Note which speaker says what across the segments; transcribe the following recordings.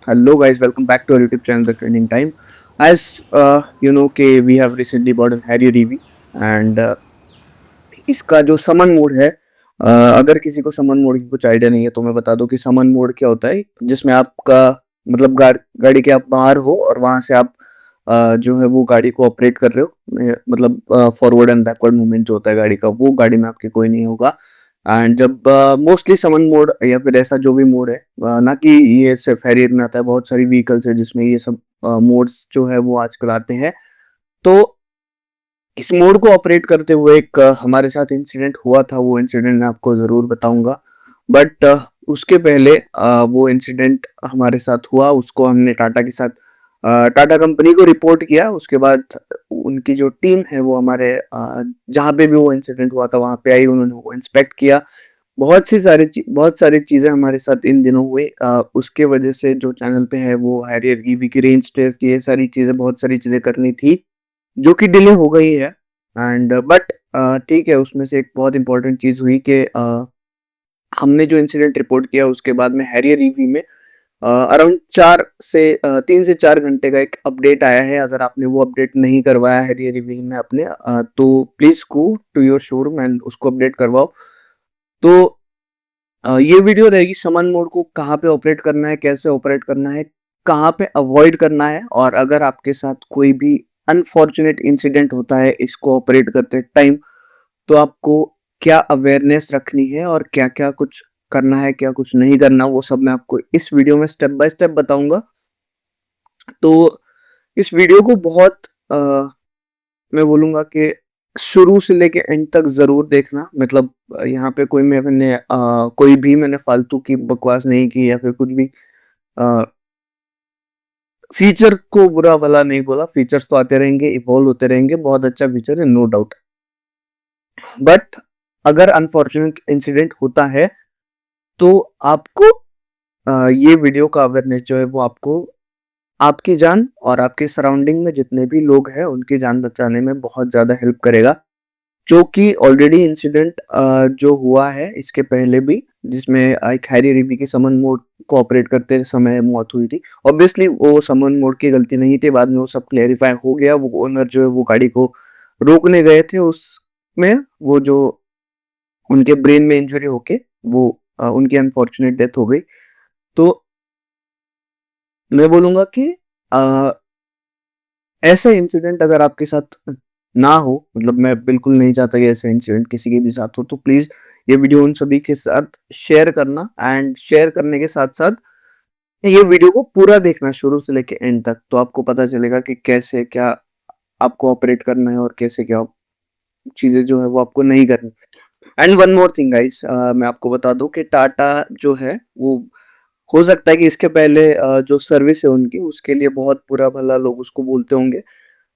Speaker 1: Hello guys, welcome back to our YouTube channel The Trending Time. As you know कि we have recently bought an Harrier EV and इसका जो समन mode है, अगर किसी को समन mode की कुछ आइडिया नहीं है तो मैं बता दूं कि समन मोड क्या होता है। जिसमें आपका मतलब गाड़ी के आप बाहर हो और वहां से आप जो है वो गाड़ी को ऑपरेट कर रहे हो, मतलब फॉरवर्ड एंड बैकवर्ड मूवमेंट जो होता है गाड़ी का, वो गाड़ी में आपके कोई नहीं होगा। एंड जब मोस्टली समन मोड या फिर ऐसा जो भी मोड है, ना कि ये सिर्फ हैरियर में आता है, बहुत सारी व्हीकल्स है जिसमें ये सब मोड्स जो है वो आजकल आते हैं। तो इस मोड को ऑपरेट करते हुए एक हमारे साथ इंसिडेंट हुआ था, वो इंसिडेंट मैं आपको जरूर बताऊंगा। बट उसके पहले वो इंसिडेंट हमारे साथ हुआ, उसको हमने टाटा के साथ टाटा कंपनी को रिपोर्ट किया। उसके बाद उनकी जो टीम है वो हमारे जहाँ पे भी वो इंसिडेंट हुआ था वहाँ पे आई, उन्होंने वो इंस्पेक्ट किया। बहुत सारी चीजें हमारे साथ इन दिनों हुई, उसके वजह से जो चैनल पे है वो हैरियर ईवी की रेंज टेस्ट, ये सारी चीजें, बहुत सारी चीजें करनी थी जो कि डिले हो गई है। एंड बट ठीक है, उसमें से एक बहुत इंपॉर्टेंट चीज हुई कि हमने जो इंसिडेंट रिपोर्ट किया उसके बाद में हैरियर ईवी में अराउंड 3 से 4 घंटे का एक अपडेट आया है। अगर आपने वो अपडेट नहीं करवाया हैरियर ईवी में अपने, तो please go to your showroom and उसको अपडेट करवाओ। तो ये वीडियो रहेगी समन मोड को कहाँ पे ऑपरेट करना है, कैसे ऑपरेट करना है, कहाँ पे अवॉइड करना है, और अगर आपके साथ कोई भी अनफॉर्चुनेट इंसिडेंट होता है इसको ऑपरेट करते टाइम, तो आपको क्या अवेयरनेस रखनी है और क्या क्या कुछ करना है, क्या कुछ नहीं करना, वो सब मैं आपको इस वीडियो में स्टेप बाय स्टेप बताऊंगा। तो इस वीडियो को बहुत मैं बोलूंगा कि शुरू से लेके एंड तक जरूर देखना। मतलब यहाँ पे कोई भी मैंने फालतू की बकवास नहीं की या फिर कुछ भी फीचर को बुरा भला नहीं बोला। फीचर्स तो आते रहेंगे, इवॉल्व होते रहेंगे, बहुत अच्छा फीचर है, नो डाउट। बट अगर अनफॉर्चुनेट इंसिडेंट होता है तो आपको ये वीडियो का अवेयरनेस जो है वो आपको आपकी जान और आपके सराउंडिंग में जितने भी लोग हैं उनकी जान बचाने में बहुत ज्यादा हेल्प करेगा। जो कि ऑलरेडी इंसिडेंट जो हुआ है इसके पहले भी, जिसमें एक हैरी रिबी की समन मोड को ऑपरेट करते समय मौत हुई थी। ऑब्वियसली वो समन मोड की गलती नहीं थी, बाद में वो सब क्लेरिफाई हो गया। वो ओनर जो है वो गाड़ी को रोकने गए थे, उसमें वो जो उनके ब्रेन में इंजरी होके वो उनकी अनफॉर्चुनेट डेथ हो गई। तो मैं बोलूंगा कि अ, ऐसा इंसिडेंट अगर आपके साथ ना हो, मतलब मैं बिल्कुल नहीं चाहता कि ऐसा इंसिडेंट किसी के भी साथ हो, तो प्लीज ये वीडियो उन सभी के साथ शेयर करना। एंड शेयर करने के साथ साथ ये वीडियो को पूरा देखना शुरू से लेके एंड तक, तो आपको पता चलेगा कि कैसे क्या आपको ऑपरेट करना है और कैसे क्या चीजें जो है वो आपको नहीं करनी। And one more thing guys, मैं आपको बता दूं कि टाटा जो है वो, हो सकता है कि इसके पहले जो सर्विस है उनकी, उसके लिए बहुत बुरा भला लोग उसको बोलते होंगे।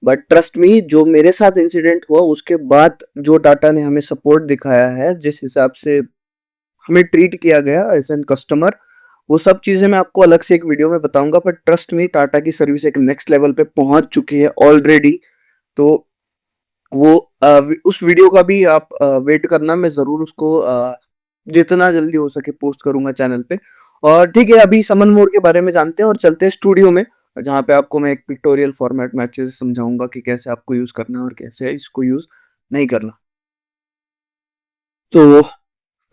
Speaker 1: बट ट्रस्ट मी, जो मेरे साथ इंसिडेंट हुआ उसके बाद जो टाटा ने हमें सपोर्ट दिखाया है, जिस हिसाब से हमें ट्रीट किया गया एज एन कस्टमर, वो सब चीजें मैं आपको अलग से एक वीडियो में बताऊंगा। पर ट्रस्ट मी, टाटा की सर्विस एक नेक्स्ट लेवल पे पहुंच चुकी है ऑलरेडी। तो वो उस वीडियो का भी आप वेट करना, मैं जरूर उसको जितना जल्दी हो सके पोस्ट करूंगा चैनल पे। और ठीक है, अभी समन मोड के बारे में जानते हैं और चलते हैं स्टूडियो में, जहाँ पे आपको मैं एक पिक्टोरियल फॉर्मेट में अच्छे से समझाऊंगा कि कैसे आपको यूज करना है और कैसे इसको यूज नहीं करना। तो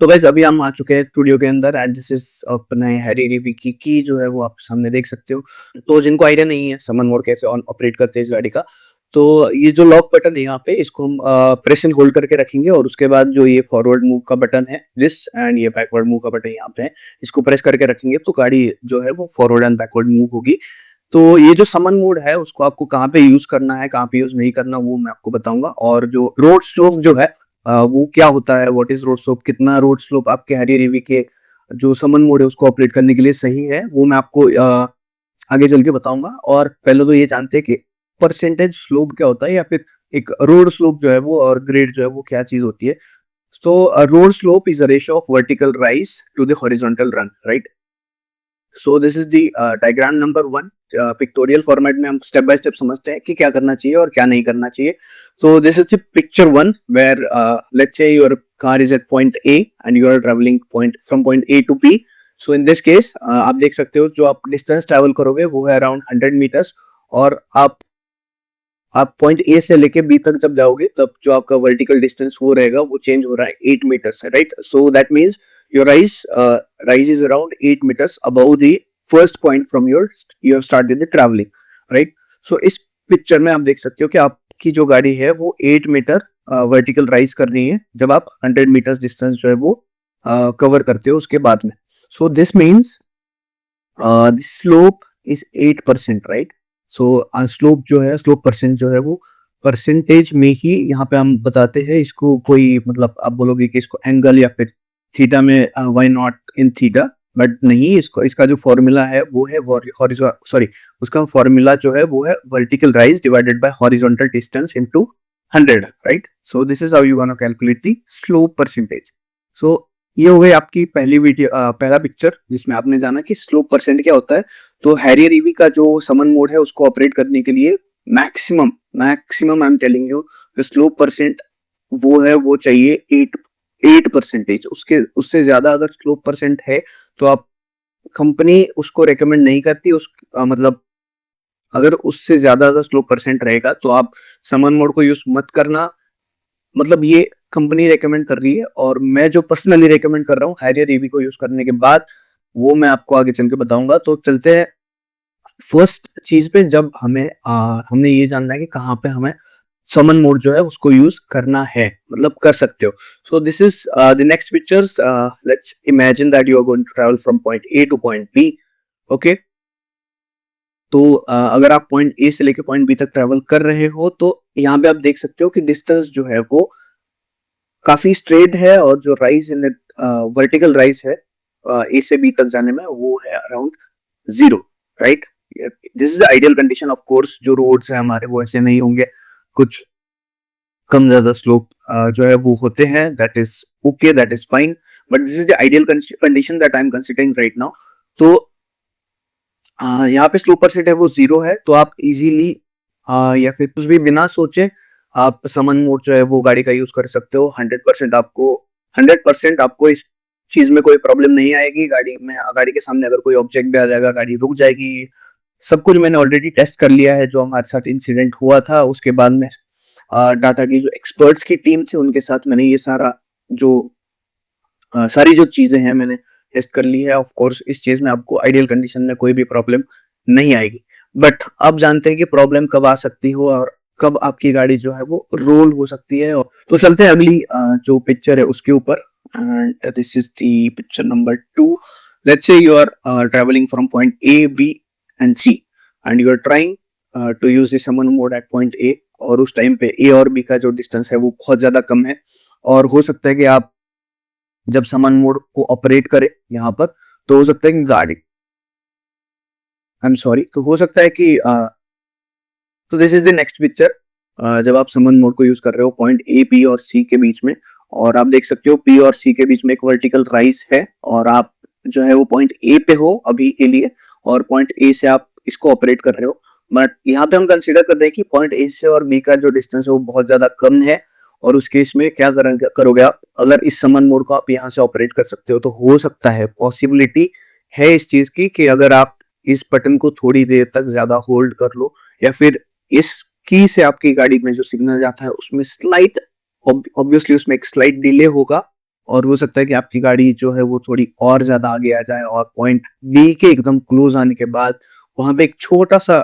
Speaker 1: तो गाइस, अभी हम आ चुके हैं स्टूडियो के अंदर एंड दिस इज अपना हैरी रिवी की जो है वो आप सामने देख सकते हो। तो जिनको आइडिया नहीं है समन मोड कैसे ऑन ऑपरेट करते हैं इस गाड़ी का, तो ये जो लॉक बटन है यहाँ पे, इसको हम प्रेस एंड होल्ड करके रखेंगे, और उसके बाद जो ये फॉरवर्ड मूव का बटन है दिस, एंड ये बैकवर्ड मूव का बटन यहाँ पे है, इसको प्रेस करके रखेंगे तो गाड़ी जो है वो फॉरवर्ड एंड बैकवर्ड मूव होगी। तो ये जो समन मोड है उसको आपको कहाँ पे यूज करना है, कहाँ पे यूज नहीं करना, वो मैं आपको बताऊंगा। और जो रोड स्ट्रोक जो है, वो क्या होता है, व्हाट इज रोड स्लोप, कितना रोड स्लोप आपके हैरी रिवी के जो समन मोड है उसको ऑपरेट करने के लिए सही है, वो मैं आपको आगे चल के बताऊंगा। और पहले तो ये जानते हैं कि परसेंटेज स्लोप क्या होता है, या फिर एक रोड स्लोप जो है वो और ग्रेड जो है वो क्या चीज होती है। So road slope is a ratio of vertical rise to the horizontal run, right. So this is the diagram number 1। Pictorial format में हम स्टेप बाय स्टेप समझते हैं कि क्या करना चाहिए और क्या नहीं करना चाहिए। So this is the picture 1 where let's say your car is at point A and you are traveling point from point A to B. So in this case आप देख सकते हो जो आप डिस्टेंस ट्रेवल करोगे वो है अराउंड 100 मीटर्स, और आप पॉइंट ए से लेके बी तक जब जाओगे तब जो आपका वर्टिकल डिस्टेंस वो रहेगा वो चेंज हो रहा है 8 मीटर्स से, right? So that means your rise is around 8 metres above the first point from your you have started the travelling, right? So इस पिक्चर में आप देख सकते हो कि आपकी जो गाड़ी है वो 8 मीटर वर्टिकल राइज कर रही है जब आप 100 मीटर्स डिस्टेंस जो है वो कवर करते हो उसके बाद में. So this means this slope is 8%, right? So slope जो है, स्लोप परसेंट जो है वो परसेंटेज में ही यहाँ पे हम बताते हैं इसको. कोई मतलब आप बोलोगे कि इसको एंगल या फिर थीटा में, why not in theta, but नहीं, इसको इसका जो फॉर्मूला है वो है सॉरी, उसका फॉर्मूला जो है वो है vertical rise divided by horizontal distance into 100, right? So this is how you gonna calculate the slope percentage. सो ये हो गई आपकी पहली वीडियो, पहला पिक्चर जिसमें आपने जाना कि स्लोप परसेंट क्या होता है. तो हैरियर ईवी का जो समन मोड है उसको ऑपरेट करने के लिए maximum maximum I am telling you slope percent वो है वो चाहिए 8%. उसके उससे ज्यादा अगर स्लोप परसेंट है तो आप कंपनी उसको रेकमेंड नहीं करती. मतलब अगर उससे ज्यादा अगर स्लोप परसेंट रहेगा तो आप समन मोड को यूज मत करना. मतलब ये कंपनी रेकमेंड कर रही है और मैं जो पर्सनली रेकमेंड कर रहा हूँ हैरियर ईवी को यूज करने के बाद वो मैं आपको आगे चल के बताऊंगा. तो चलते हैं फर्स्ट चीज पे. जब हमने ये जानना है कि कहाँ पे हमें समन मोड जो है उसको यूज करना है, मतलब कर सकते हो. So this is the next pictures. Let's imagine that you are going to travel from point A to point B. Okay, तो अगर आप पॉइंट ए से लेके पॉइंट बी तक ट्रैवल कर रहे हो तो यहाँ पे आप देख सकते हो कि डिस्टेंस जो है वो काफी स्ट्रेट है और जो राइज इन वर्टिकल राइज है ए से बी तक जाने में वो है around 0, right? This is the ideal condition. Of course जो रोड्स है हमारे वो ऐसे नहीं होंगे, कुछ कम ज्यादा स्लोप जो है वो होते हैं. That is okay, that is fine, but this is the ideal condition that I am considering right now. तो यहाँ पे स्लोप परसेंट है वो 0 है, तो आप इजीली या फिर कुछ भी बिना सोचे आप समन मोड जो है वो गाड़ी का यूज कर सकते हो. 100% आपको इस चीज में कोई प्रॉब्लम नहीं आएगी. गाड़ी के सामने अगर कोई ऑब्जेक्ट भी आ जाएगा गाड़ी रुक जाएगी. सब कुछ मैंने ऑलरेडी टेस्ट कर लिया है जो हमारे साथ इंसिडेंट हुआ था. उसके बाद में टाटा की जो एक्सपर्ट्स की टीम थी उनके साथ मैंने ये सारी जो चीजें हैं मैंने टेस्ट कर ली है. ऑफ कोर्स इस चीज में आपको आइडियल कंडीशन में कोई भी प्रॉब्लम नहीं आएगी. बट अब जानते हैं कि प्रॉब्लम कब आ सकती हो और कब आपकी गाड़ी जो है वो रोल हो सकती है. तो चलते हैं अगली जो पिक्चर है उसके ऊपर. And this is the picture number 2. Let's say you are travelling from point A, B and C and you are trying to use this summon mode at point A. और उस टाइम पे ए और B का जो distance है वो बहुत ज्यादा कम है और हो सकता है कि आप जब समन मोड को ऑपरेट करें यहाँ पर तो हो सकता है कि गाड़ी आई एम सॉरी तो हो सकता है कि तो this is the next picture. जब आप समन मोड को यूज कर रहे हो पॉइंट ए, बी और सी के बीच में, और आप देख सकते हो पी और सी के बीच में एक वर्टिकल राइज है और आप जो है वो पॉइंट ए पे हो अभी के लिए और पॉइंट ए से आप इसको ऑपरेट कर रहे हो. बट यहाँ पे हम कंसीडर कर रहे हैं कि पॉइंट ए से और बी का जो डिस्टेंस है वो बहुत ज्यादा कम है और उस केस में क्या करोगे आप. अगर इस समन मोड को आप यहाँ से ऑपरेट कर सकते हो तो हो सकता है, पॉसिबिलिटी है इस चीज की कि अगर आप इस बटन को थोड़ी देर तक ज्यादा होल्ड कर लो या फिर इस की से आपकी गाड़ी में जो सिग्नल जाता है उसमें स्लाइट ऑब्वियसली उसमें एक स्लाइट डिले होगा और हो सकता है कि आपकी गाड़ी जो है वो थोड़ी और ज्यादा आगे आ जाए और पॉइंट बी के एकदम क्लोज आने के बाद वहां पे एक छोटा सा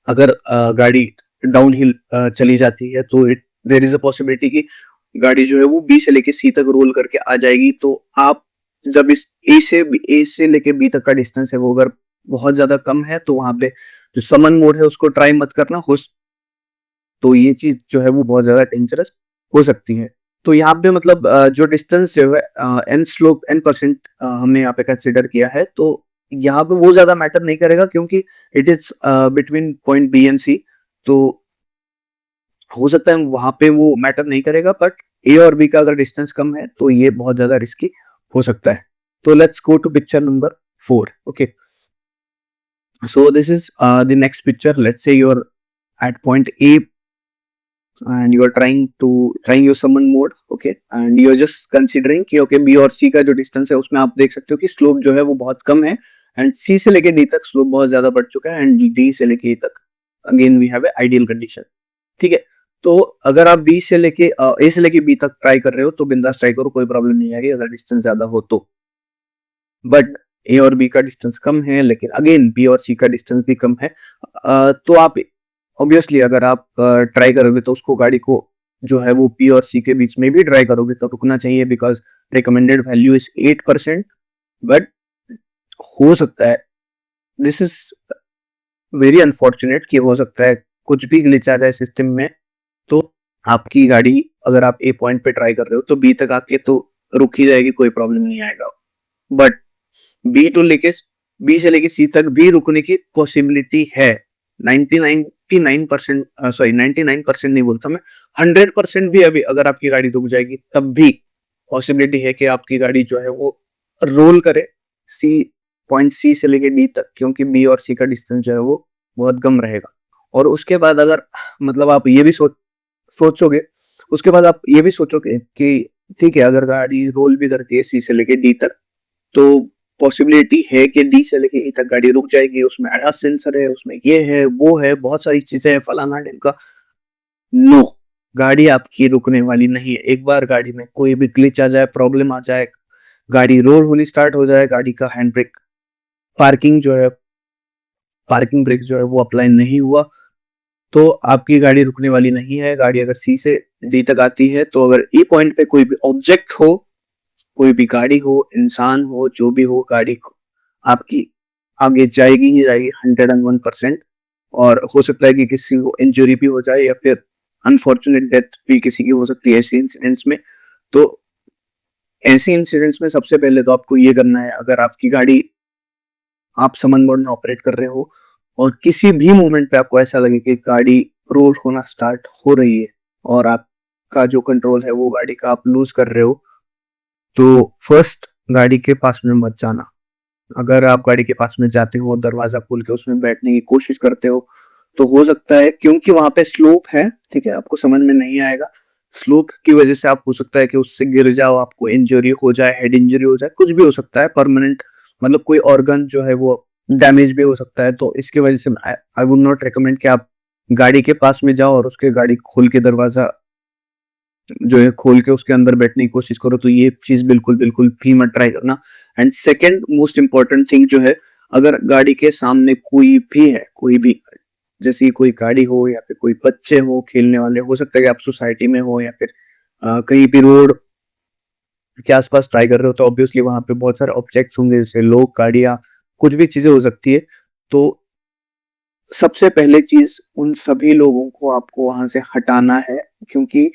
Speaker 1: अगर गाड़ी डाउन हिल चली जाती है तो देयर इज अ पॉसिबिलिटी कि गाड़ी जो है वो बी से लेके सी तक रोल करके आ जाएगी. तो आप जब इस ए से लेके बी तक का डिस्टेंस है वो अगर बहुत ज्यादा कम है तो वहां पे जो समन मोड है उसको ट्राई मत करना. तो ये चीज जो है वो बहुत ज्यादा डेंजरस हो सकती है. तो यहाँ पे मतलब जो डिस्टेंस जो है एन परसेंट हमने यहाँ पे कंसिडर किया है तो यहाँ पे वो ज्यादा मैटर नहीं करेगा क्योंकि it is between point B and C. तो हो सकता है वहां पे वो मैटर नहीं करेगा बट ए और बी का अगर डिस्टेंस कम है तो ये बहुत ज्यादा रिस्की हो सकता है. तो let's go to picture number 4. Okay, so this is the next picture. Let's say you're at point A and you are trying your summon mode, okay, and you are just considering कि okay B और सी का जो distance है उसमें आप देख सकते हो कि स्लोप जो है वो बहुत कम है, एंड सी से लेके डी तक स्लोप बहुत ज्यादा बढ़ चुका है, एंड डी से लेके ई तक again we have a ideal condition, ठीक है। तो अगर आप बी से लेके ए से लेके बी तक ट्राई कर रहे हो तो बिंदास ट्राई करो, कोई प्रॉब्लम नहीं आएगी अगर डिस्टेंस ज्यादा हो तो। बट ए और बी का डिस्टेंस कम है, लेकिन अगेन बी और सी का डिस्टेंस भी कम है, तो आप ऑब्वियसली अगर आप ट्राई करोगे तो उसको गाड़ी को जो है वो पी और सी के बीच में भी ट्राई करोगे तो रुकना चाहिए, because recommended value is 8%। But हो सकता है, दिस इज वेरी अनफॉर्चुनेट कि हो सकता है कुछ भी ग्लिच आ जाए सिस्टम में, तो आपकी गाड़ी अगर आप ए पॉइंट पे ट्राई कर रहे हो तो बी तक आके तो रुक ही जाएगी, कोई प्रॉब्लम नहीं आएगा। बट बी टू लेके बी से लेके सी तक भी रुकने की पॉसिबिलिटी है। 99% सॉरी 99% नहीं बोलता मैं, 100% भी अभी अगर आपकी गाड़ी रुक जाएगी तब भी पॉसिबिलिटी है कि आपकी गाड़ी जो है वो रोल करे सी पॉइंट सी से लेके डी तक, क्योंकि बी और सी का डिस्टेंस जो है वो बहुत कम रहेगा। और उसके बाद अगर मतलब आप ये भी सोचोगे, उसके बाद आप ये भी सोचोगे कि ठीक है अगर गाड़ी रोल भी करती है सी से लेके डी तक तो पॉसिबिलिटी है कि डी से लेके ई तक गाड़ी रुक जाएगी, उसमें एडवांस सेंसर है, उसमें ये है वो है, बहुत सारी चीजें हैं फलाना ढिमका। नो, गाड़ी आपकी रुकने वाली नहीं है। एक बार गाड़ी में कोई भी ग्लिच आ जाए, प्रॉब्लम आ जाए, गाड़ी रोल होनी स्टार्ट हो जाए, गाड़ी का हैंड ब्रेक पार्किंग जो है पार्किंग ब्रेक जो है वो अप्लाई नहीं हुआ, तो आपकी गाड़ी रुकने वाली नहीं है। गाड़ी अगर सी से डी तक आती है तो अगर ई पॉइंट पे कोई भी ऑब्जेक्ट हो, कोई भी गाड़ी हो, इंसान हो, जो भी हो, गाड़ी आपकी आगे जाएगी ही जाएगी 101%। और हो सकता है कि किसी को इंजरी भी हो जाए या फिर अनफॉर्चुनेट डेथ भी किसी की हो सकती है ऐसे इंसिडेंट्स में। तो ऐसे इंसिडेंट्स में सबसे पहले तो आपको ये करना है, अगर आपकी गाड़ी आप समन मोड में ऑपरेट कर रहे हो और किसी भी मोमेंट पे आपको ऐसा लगे कि गाड़ी रोल होना स्टार्ट हो रही है और आपका जो कंट्रोल है वो गाड़ी का आप लूज कर रहे हो, तो फर्स्ट गाड़ी के पास में मत जाना। अगर आप गाड़ी के पास में जाते हो, दरवाजा खोल के उसमें बैठने की कोशिश करते हो, तो हो सकता है क्योंकि वहां पे स्लोप है, ठीक है, आपको समझ में नहीं आएगा, स्लोप की वजह से आप हो सकता है कि उससे गिर जाओ, आपको इंजरी हो जाए, हेड इंजरी हो जाए, कुछ भी हो सकता है, परमानेंट मतलब कोई ऑर्गन जो है वो डैमेज भी हो सकता है। तो इसकी वजह से आई वुड नॉट रिकमेंड कि आप गाड़ी के पास में जाओ और उसके गाड़ी खोल के दरवाजा जो है खोल के उसके अंदर बैठने की कोशिश करो, तो ये चीज बिल्कुल बिल्कुल भी मत ट्राई करना। And second most important thing जो है, अगर गाड़ी के सामने कोई भी है, कोई भी, जैसे कोई गाड़ी हो या फिर कोई बच्चे हो खेलने वाले, हो सकता है कि आप सोसाइटी में हो या फिर कहीं भी रोड के आसपास ट्राई कर रहे हो, तो ऑब्वियसली वहां पे बहुत सारे ऑब्जेक्ट्स होंगे, जैसे लोग, गाड़ियां, कुछ भी चीजें हो सकती है। तो सबसे पहले चीज उन सभी लोगों को आपको वहां से हटाना है, क्योंकि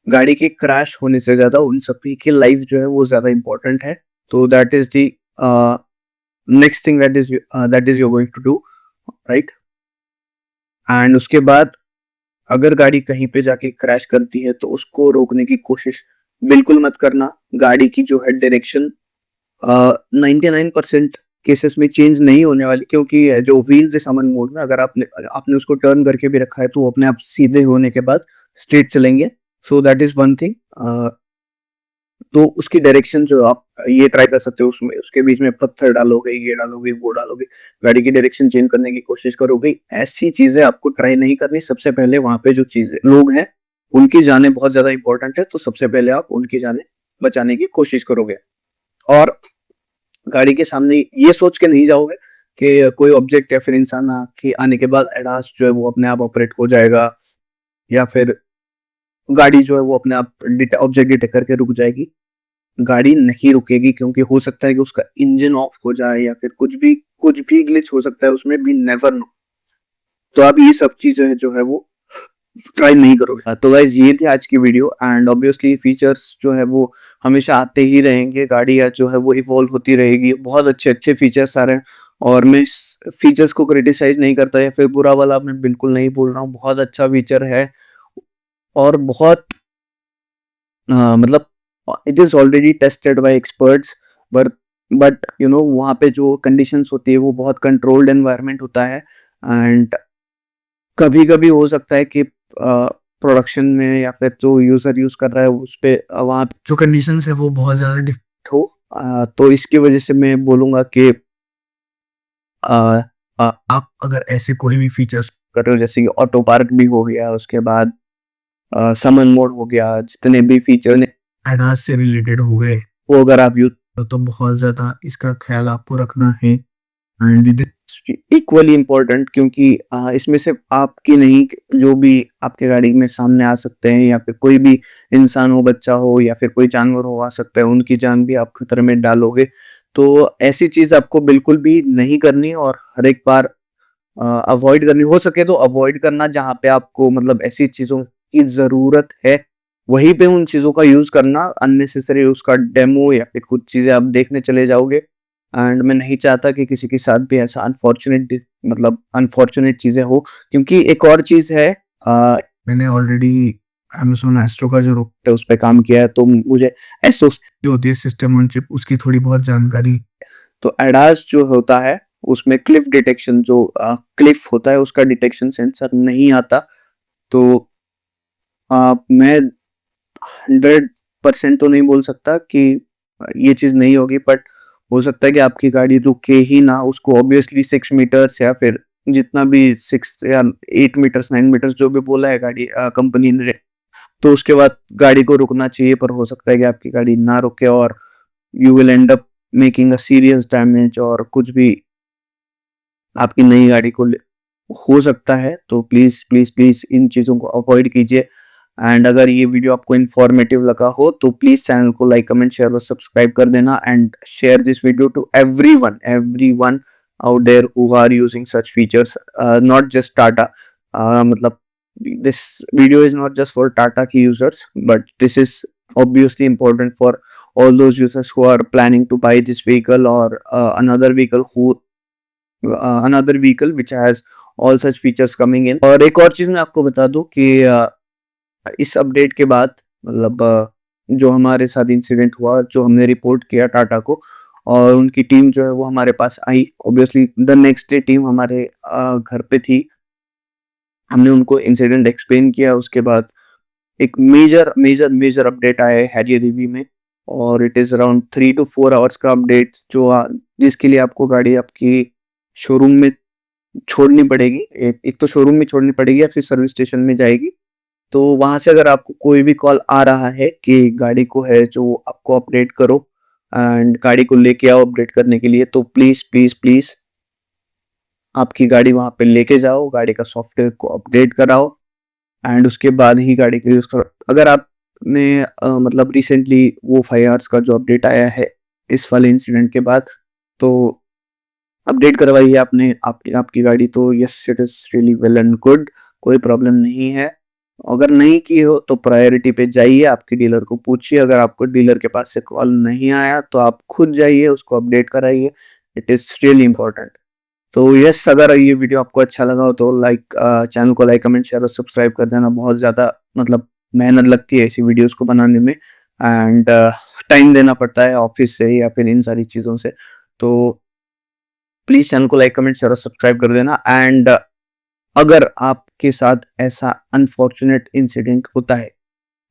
Speaker 1: गाड़ी के क्रैश होने से ज्यादा उन सभी की लाइफ जो है वो ज्यादा इंपॉर्टेंट है। तो that is the next thing that is you going to do, right. And उसके बाद अगर गाड़ी कहीं पे जाके क्रैश करती है तो उसको रोकने की कोशिश बिल्कुल मत करना। गाड़ी की जो है डायरेक्शन 99% केसेस में चेंज नहीं होने वाली, क्योंकि जो व्हील्स है समन मोड में, अगर आपने आपने उसको टर्न करके भी रखा है तो वो अपने आप सीधे होने के बाद स्ट्रेट चलेंगे। So that is one thing. तो उसकी डायरेक्शन जो आप ये ट्राई कर सकते हो, उसमें उसके बीच में पत्थर डालोगे, ये डालोगे, वो डालोगे, गाड़ी की डायरेक्शन चेंज करने की कोशिश करोगे, ऐसी चीजें आपको ट्राई नहीं करनी। सबसे पहले वहां पे जो चीजें लोग हैं उनकी जाने बहुत ज्यादा इंपॉर्टेंट है, तो सबसे पहले आप उनकी जाने बचाने की कोशिश करोगे। और गाड़ी के सामने ये सोच के नहीं जाओगे कि कोई ऑब्जेक्ट या फिर इंसान आने के बाद एडास जो है वो अपने आप ऑपरेट हो जाएगा, या फिर गाड़ी जो है वो अपने आप ऑब्जेक्ट डिटेक्ट करके रुक जाएगी। गाड़ी नहीं रुकेगी, क्योंकि हो सकता है कि उसका इंजन ऑफ हो जाए या फिर कुछ भी ग्लिच हो सकता है उसमें भी, नेवर नो। तो आप ये सब चीजें जो है वो ट्राई नहीं करोगे। तो गाइस ये थी आज की वीडियो, एंड ऑब्वियसली फीचर्स जो है वो हमेशा आते ही रहेंगे, गाड़ी जो है वो इवॉल्व होती रहेगी, बहुत अच्छे अच्छे फीचर्स आ रहे हैं। और मैं इस फीचर्स को क्रिटिसाइज नहीं करता या फिर बुरा वाला मैं बिल्कुल नहीं बोल रहा हूँ, बहुत अच्छा फीचर है और बहुत मतलब it is already tested by experts. But you know वहाँ पे जो कंडीशंस होती है वो बहुत कंट्रोल्ड एनवायरनमेंट होता है, एंड कभी कभी हो सकता है कि प्रोडक्शन में या फिर जो यूजर यूज कर रहा है उस पे वहाँ जो कंडीशन है वो बहुत ज्यादा डिफिकल्ट हो। तो इसकी वजह से मैं बोलूंगा कि आप अगर ऐसे कोई भी फीचर्स कर रहे हो जैसे कि ऑटो पार्क भी हो गया, उसके बाद समन मोड हो गया, जितने भी फीचर एडास से रिलेटेड हो गए वो अगर आप यूज तो बहुत ज्यादा इसका ख्याल आपको रखना है। एंड इक्वली इम्पोर्टेंट क्योंकि इसमें सिर्फ आपकी नहीं, जो भी आपके गाड़ी में सामने आ सकते हैं या फिर कोई भी इंसान हो, बच्चा हो या फिर कोई जानवर हो आ सकता है, उनकी जान भी आप खतरे में डालोगे। तो ऐसी चीज आपको बिल्कुल भी नहीं करनी और हर एक बार अवॉइड करनी, हो सके तो अवॉइड करना। जहाँ पे आपको मतलब ऐसी चीजों की जरूरत है वहीं पे उन चीजों का यूज करना, अननेसेसरी उसका डेमो या फिर कुछ चीजें आप देखने चले जाओगे। एंड मैं नहीं चाहता कि किसी के साथ भी ऐसा अनफॉर्चुनेट चीजें हो। क्योंकि एक और चीज है, मैंने ऑलरेडी Amazon एस्ट्रो का जो रोबोट है उस पर काम किया है, तो मुझे एसोस जो होती है सिस्टम ऑन चिप उसकी थोड़ी बहुत जानकारी। तो एडास जो होता है उसमें क्लिफ डिटेक्शन, जो क्लिफ होता है उसका डिटेक्शन सेंसर नहीं आता। तो मैं 100% तो नहीं बोल सकता कि ये चीज नहीं होगी, बट हो सकता है कि आपकी गाड़ी रुके ही ना। उसको ऑब्वियसली 6 मीटर्स या फिर जितना भी 6 या 8 मीटर्स 9 मीटर्स जो भी बोला है गाड़ी कंपनी ने, तो उसके बाद गाड़ी को रुकना चाहिए। पर हो सकता है कि आपकी गाड़ी ना रुके और you will and up making a serious damage और कुछ भी आपकी नई गाड़ी को हो सकता है। तो प्लीज प्लीज प्लीज इन चीजों को अवॉइड कीजिए। एंड अगर ये वीडियो आपको इन्फॉर्मेटिव लगा हो तो प्लीज चैनल को लाइक कमेंट शेयर और सब्सक्राइब कर देना and share this video to everyone out there who are using such features, not just Tata. मतलब this video is not just for Tata की users, but this is obviously important for all those users who are planning to buy this vehicle or another vehicle which has all such features coming in। और एक और चीज मैं आपको बता दूं कि इस अपडेट के बाद मतलब जो हमारे साथ इंसिडेंट हुआ, जो हमने रिपोर्ट किया टाटा को और उनकी टीम जो है वो हमारे पास आई। Obviously the next day team हमारे घर पे थी। हमने उनको इंसिडेंट एक्सप्लेन किया। उसके बाद एक मेजर मेजर मेजर अपडेट आया है हैरियर ईवी में, और it is around 3 to 4 hours का अपडेट, जो जिसके लिए आपको गाड़ी आपकी शोरूम में छोड़नी पड़ेगी। एक तो शोरूम में छोड़नी पड़ेगी या फिर सर्विस स्टेशन में जाएगी। तो वहां से अगर आपको कोई भी कॉल आ रहा है कि गाड़ी को है जो आपको अपडेट करो एंड गाड़ी को लेके आओ अपडेट करने के लिए, तो प्लीज प्लीज प्लीज आपकी गाड़ी वहां पे लेके जाओ, गाड़ी का सॉफ्टवेयर को अपडेट कराओ एंड उसके बाद ही गाड़ी को यूज करो। अगर आपने मतलब रिसेंटली वो 5 आवर्स का जो अपडेट आया है इस वाले इंसिडेंट के बाद, तो अपडेट करवाई है आपने आपकी गाड़ी, तो yes it is really well and good, कोई प्रॉब्लम नहीं है। अगर नहीं की हो तो प्रायोरिटी पे जाइए, आपके डीलर को पूछिए। अगर आपको डीलर के पास से कॉल नहीं आया तो आप खुद जाइए उसको अपडेट कराइए। It is really important. तो यस, अगर ये वीडियो आपको अच्छा लगा हो तो चैनल को लाइक कमेंट शेयर और सब्सक्राइब कर देना। बहुत ज़्यादा मतलब मेहनत लगती है ऐसी वीडियोस को बनाने में एंड टाइम देना पड़ता है ऑफिस से या फिर इन सारी चीज़ों से। तो प्लीज चैनल को लाइक कमेंट शेयर और सब्सक्राइब कर देना। एंड अगर आपके साथ ऐसा अनफॉर्चुनेट इंसिडेंट होता है,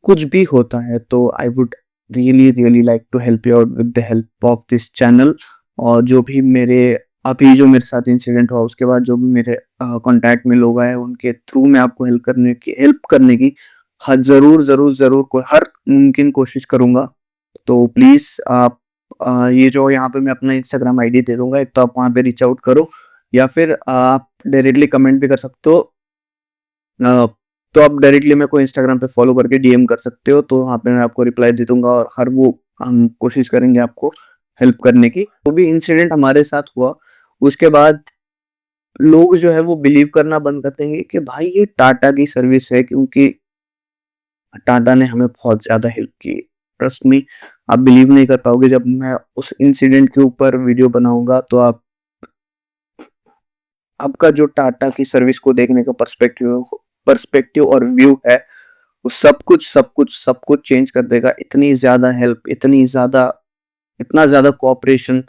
Speaker 1: कुछ भी होता है, तो I would really really like to help you out with the help of this channel. और जो भी मेरे साथ इंसिडेंट हुआ उसके बाद जो भी मेरे कांटेक्ट में लोग आए उनके थ्रू मैं आपको हेल्प करने की जरूर जरूर जरूर हर मुमकिन कोशिश करूंगा। तो प्लीज आप ये जो यहाँ पे मैं अपना इंस्टाग्राम आईडी दे दूंगा, एक तो आप वहाँ पे रीच आउट करो या फिर आप डायरेक्टली कमेंट भी कर सकते हो। तो आप डायरेक्टली मेरे को इंस्टाग्राम पे फॉलो करके डीएम कर सकते हो, तो वहाँ पे मैं आपको रिप्लाई दे दूंगा और हर वो हम कोशिश करेंगे आपको हेल्प करने की। तो भी इंसिडेंट हमारे साथ हुआ उसके बाद लोग जो है वो बिलीव करना बंद कर देंगे कि भाई ये टाटा की सर्विस है, क्योंकि टाटा ने हमें बहुत ज्यादा हेल्प की। ट्रस्ट मी, आप बिलीव नहीं कर पाओगे। जब मैं उस इंसिडेंट के ऊपर वीडियो बनाऊंगा तो आपका जो टाटा की सर्विस को देखने का पर्सपेक्टिव और व्यू है वो सब कुछ चेंज कर देगा। इतनी ज्यादा हेल्प, इतना ज्यादा कोऑपरेशन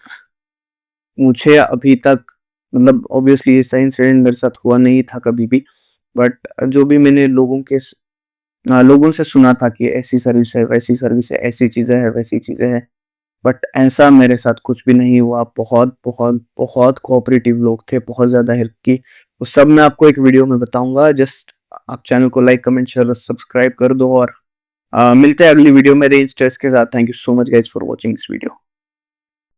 Speaker 1: मुझे अभी तक, मतलब ऑब्वियसली ऐसा इंसिडेंट मेरे साथ हुआ नहीं था कभी भी, बट जो भी मैंने लोगों के लोगों से सुना था कि ऐसी सर्विस है, वैसी सर्विस है, ऐसी चीज़ें हैं, वैसी चीज़ें हैं, बट ऐसा मेरे साथ कुछ भी नहीं हुआ। बहुत, बहुत, बहुत कोऑपरेटिव लोग थे, बहुत ज़्यादा हेल्प की। वो सब मैं आपको एक वीडियो में बताऊँगा। जस्ट आप चैनल को लाइक, कमेंट, शेयर और सब्सक्राइब कर दो और मिलते हैं अगली वीडियो में नए स्ट्रेस के साथ। Thank you so much guys for watching this video.